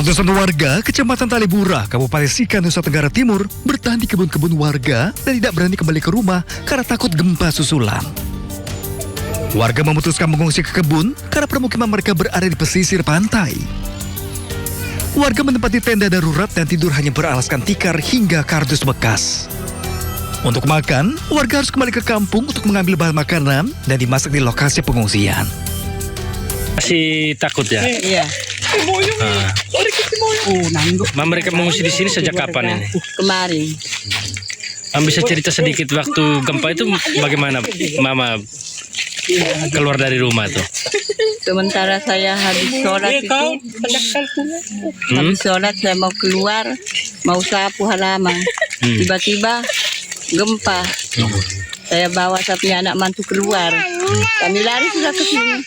Ratusan warga Kecamatan Talebura, Kabupaten Sika, Nusa Tenggara Timur bertahan di kebun-kebun warga dan tidak berani kembali ke rumah karena takut gempa susulan. Warga memutuskan mengungsi ke kebun karena permukiman mereka berada di pesisir pantai. Warga menempati tenda darurat dan tidur hanya beralaskan tikar hingga kardus bekas. Untuk makan, warga harus kembali ke kampung untuk mengambil bahan makanan dan dimasak di lokasi pengungsian. Masih takut ya? Iya. Mereka mengungsi di sini sejak kapan ini? Kemarin. Bisa cerita sedikit waktu gempa itu bagaimana Mama keluar dari rumah tuh? Sementara saya habis sholat itu, habis sholat saya mau keluar, mau sapu halaman. Tiba-tiba gempa. Saya bawa sapi anak mantu keluar. Kami lari sudah ke sini.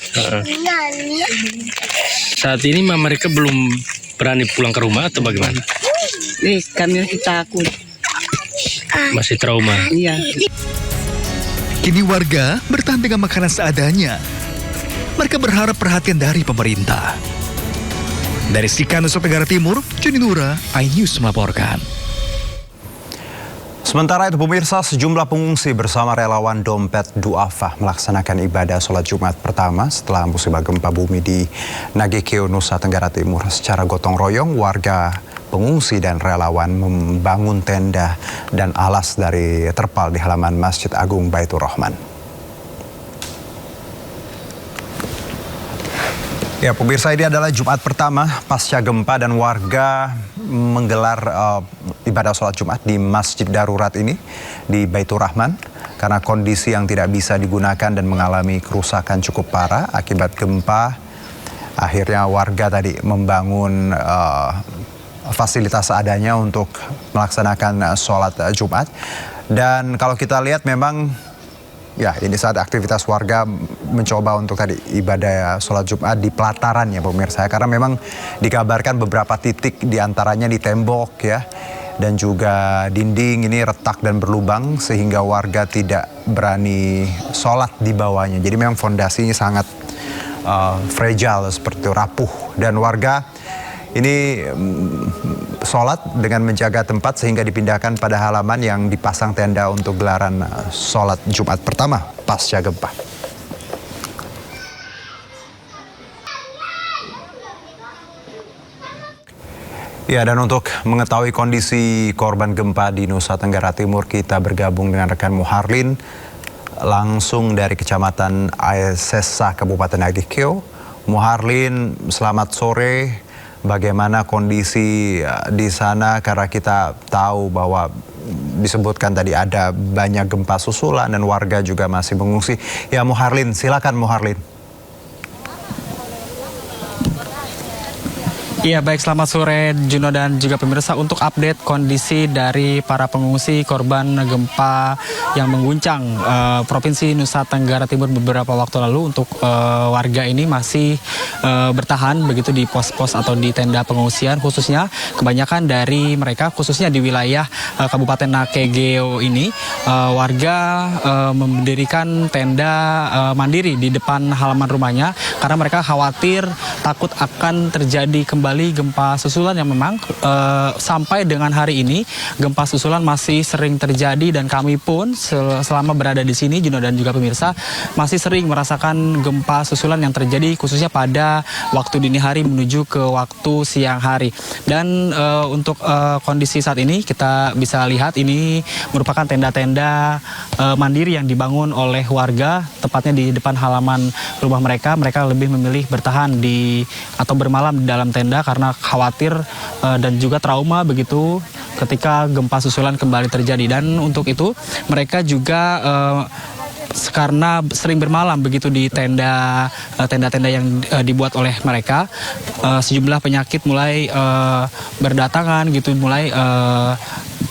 Saat ini mereka belum berani pulang ke rumah atau bagaimana? Kami masih takut. Masih trauma. Iya. Kini warga bertahan dengan makanan seadanya. Mereka berharap perhatian dari pemerintah. Dari Sika, Nusa Tenggara Timur, Joni Nura, iNews melaporkan. Sementara itu pemirsa, sejumlah pengungsi bersama relawan Dompet Du'afa melaksanakan ibadah sholat Jumat pertama setelah musibah gempa bumi di Nagekeo, Nusa Tenggara Timur. Secara gotong royong, warga pengungsi dan relawan membangun tenda dan alas dari terpal di halaman Masjid Agung Baitur Rahman. Ya pemirsa, ini adalah Jumat pertama pasca gempa dan warga menggelar ibadah sholat Jumat di Masjid Darurat ini di Baitur Rahman karena kondisi yang tidak bisa digunakan dan mengalami kerusakan cukup parah akibat gempa. Akhirnya warga tadi membangun fasilitas seadanya untuk melaksanakan sholat Jumat. Dan kalau kita lihat memang ya ini saat aktivitas warga mencoba untuk tadi ibadah sholat Jumat di pelataran ya pemirsa. Karena memang dikabarkan beberapa titik diantaranya di tembok ya. Dan juga dinding ini retak dan berlubang sehingga warga tidak berani sholat di bawahnya. Jadi memang fondasinya sangat fragile seperti itu, rapuh. Dan warga ini sholat dengan menjaga tempat sehingga dipindahkan pada halaman yang dipasang tenda untuk gelaran sholat Jumat pertama pasca gempa. Ya, dan untuk mengetahui kondisi korban gempa di Nusa Tenggara Timur, kita bergabung dengan rekan Muharlin langsung dari Kecamatan Aesesa, Kabupaten Nagekeo. Muharlin, selamat sore. Bagaimana kondisi di sana, karena kita tahu bahwa disebutkan tadi ada banyak gempa susulan dan warga juga masih mengungsi. Ya Muharlin, silakan Muharlin. Iya baik, selamat sore Juno dan juga pemirsa. Untuk update kondisi dari para pengungsi korban gempa yang mengguncang Provinsi Nusa Tenggara Timur beberapa waktu lalu, untuk warga ini masih bertahan begitu di pos-pos atau di tenda pengungsian, khususnya kebanyakan dari mereka khususnya di wilayah Kabupaten Nagekeo ini warga mendirikan tenda mandiri di depan halaman rumahnya karena mereka khawatir takut akan terjadi kembali gempa susulan yang memang sampai dengan hari ini gempa susulan masih sering terjadi, dan kami pun selama berada di sini Juno dan juga pemirsa masih sering merasakan gempa susulan yang terjadi khususnya pada waktu dini hari menuju ke waktu siang hari. Dan untuk kondisi saat ini kita bisa lihat ini merupakan tenda-tenda mandiri yang dibangun oleh warga tepatnya di depan halaman rumah mereka. Mereka lebih memilih bertahan di atau bermalam di dalam tenda karena khawatir dan juga trauma begitu ketika gempa susulan kembali terjadi. Dan untuk itu mereka juga karena sering bermalam begitu di tenda-tenda yang dibuat oleh mereka, sejumlah penyakit mulai berdatangan gitu, mulai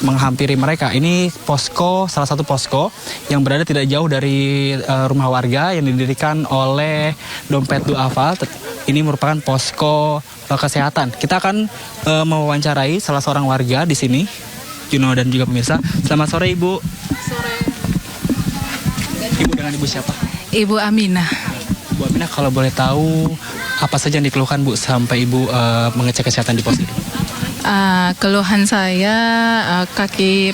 menghampiri mereka. Ini posko, salah satu posko yang berada tidak jauh dari rumah warga yang didirikan oleh Dompet Du'afa. Ini merupakan posko kesehatan. Kita akan mewawancarai salah seorang warga di sini, Juno dan juga pemirsa. Selamat sore Ibu. Sore. Ibu dengan Ibu siapa? Ibu Aminah. Bu Aminah, kalau boleh tahu Apa saja yang dikeluhkan Bu sampai Ibu mengecek kesehatan di pos ini? Keluhan saya kaki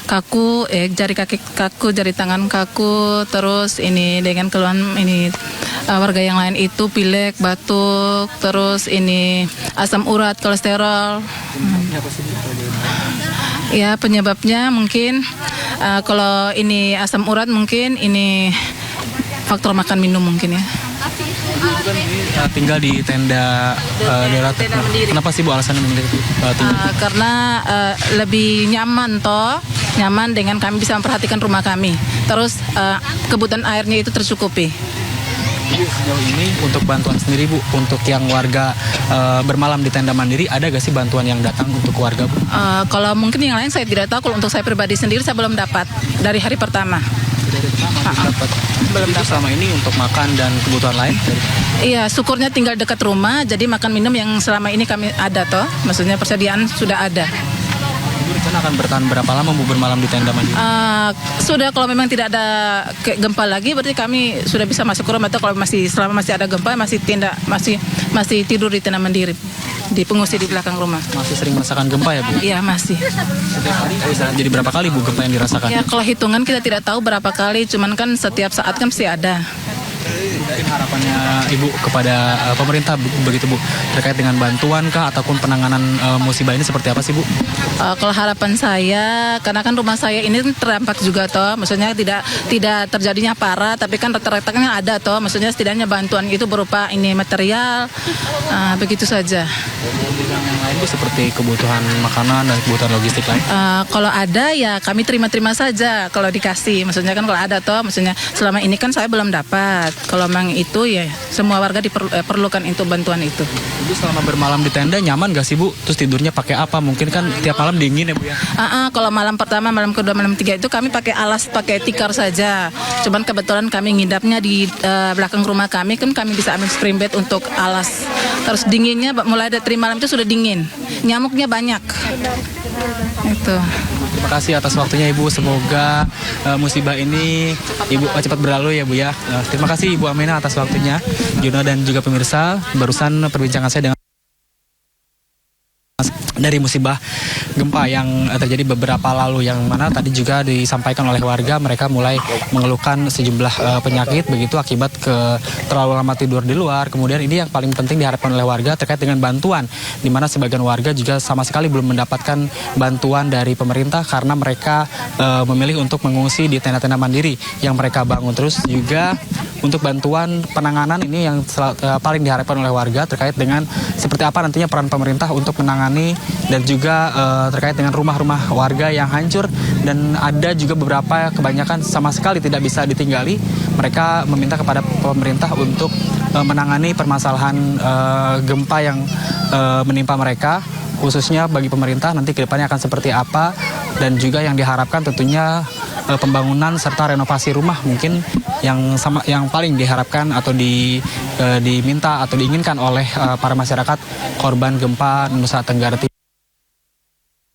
kaku, jari kaki kaku, jari tangan kaku, terus ini dengan keluhan ini warga yang lain itu pilek, batuk, terus ini asam urat, kolesterol. Ya penyebabnya mungkin kalau ini asam urat mungkin ini faktor makan minum mungkin ya. Tinggal di tenda darurat. Kenapa sih Bu alasannya memilih tinggal? Karena lebih nyaman nyaman dengan kami bisa memperhatikan rumah kami. Terus kebutuhan airnya itu tercukupi. Jadi sejauh ini untuk bantuan sendiri Bu, untuk yang warga bermalam di tenda mandiri, ada gak sih bantuan yang datang untuk warga Bu? Kalau mungkin yang lain saya tidak tahu. Kalau untuk saya pribadi sendiri saya belum dapat dari hari pertama. Belum dapat selama ini untuk makan dan kebutuhan lain? Iya, syukurnya tinggal dekat rumah, jadi makan minum yang selama ini kami ada maksudnya persediaan sudah ada. Ibu rencana akan bertahan berapa lama Bu bermalam di tenda mandiri? Sudah kalau memang tidak ada gempa lagi, berarti kami sudah bisa masuk ke rumah. Atau kalau selama masih ada gempa masih tidur di tenda mandiri, di pengungsi di belakang rumah. Masih sering merasakan gempa ya Bu? Iya masih. Setiap hari bisa jadi berapa kali Bu gempa yang dirasakan? Ya kalau hitungan kita tidak tahu berapa kali, cuman kan setiap saat kan pasti ada. Mungkin harapannya Ibu kepada pemerintah begitu Bu, terkait dengan bantuan kah ataupun penanganan musibah ini seperti apa sih Bu? Kalau harapan saya, karena kan rumah saya ini terdampak juga maksudnya tidak terjadinya parah, tapi kan rata-ratanya ada maksudnya setidaknya bantuan itu berupa ini material, begitu saja. Yang lain Bu seperti kebutuhan makanan dan kebutuhan logistik lain? Kalau ada ya kami terima saja kalau dikasih, maksudnya kan kalau ada maksudnya selama ini kan saya belum dapat. Kalau memang itu ya semua warga diperlukan itu bantuan itu. Ibu selama bermalam di tenda nyaman gak sih Bu? Terus tidurnya pakai apa? Mungkin kan tiap malam dingin ya Bu ya? Kalau malam pertama, malam kedua, malam ketiga itu kami pakai alas, pakai tikar saja. Cuman kebetulan kami ngidapnya di belakang rumah kami, kan kami bisa ambil spring bed untuk alas. Terus dinginnya mulai dari malam itu sudah dingin. Nyamuknya banyak. Itu. Terima kasih atas waktunya Ibu. Semoga musibah ini Ibu cepat berlalu ya Bu ya. Terima kasih Ibu Amina atas waktunya. Juno dan juga pemirsa, barusan perbincangan saya dengan dari musibah gempa yang terjadi beberapa lalu, yang mana tadi juga disampaikan oleh warga mereka mulai mengeluhkan sejumlah penyakit begitu akibat terlalu lama tidur di luar. Kemudian ini yang paling penting diharapkan oleh warga terkait dengan bantuan, di mana sebagian warga juga sama sekali belum mendapatkan bantuan dari pemerintah karena mereka memilih untuk mengungsi di tenda-tenda mandiri yang mereka bangun. Terus juga untuk bantuan penanganan ini yang paling diharapkan oleh warga terkait dengan seperti apa nantinya peran pemerintah untuk menangani dan juga terkait dengan rumah-rumah warga yang hancur, dan ada juga beberapa kebanyakan sama sekali tidak bisa ditinggali. Mereka meminta kepada pemerintah untuk menangani permasalahan gempa yang menimpa mereka, khususnya bagi pemerintah nanti ke depannya akan seperti apa, dan juga yang diharapkan tentunya pembangunan serta renovasi rumah mungkin yang paling diharapkan atau diminta atau diinginkan oleh para masyarakat korban gempa Nusa Tenggara Timur.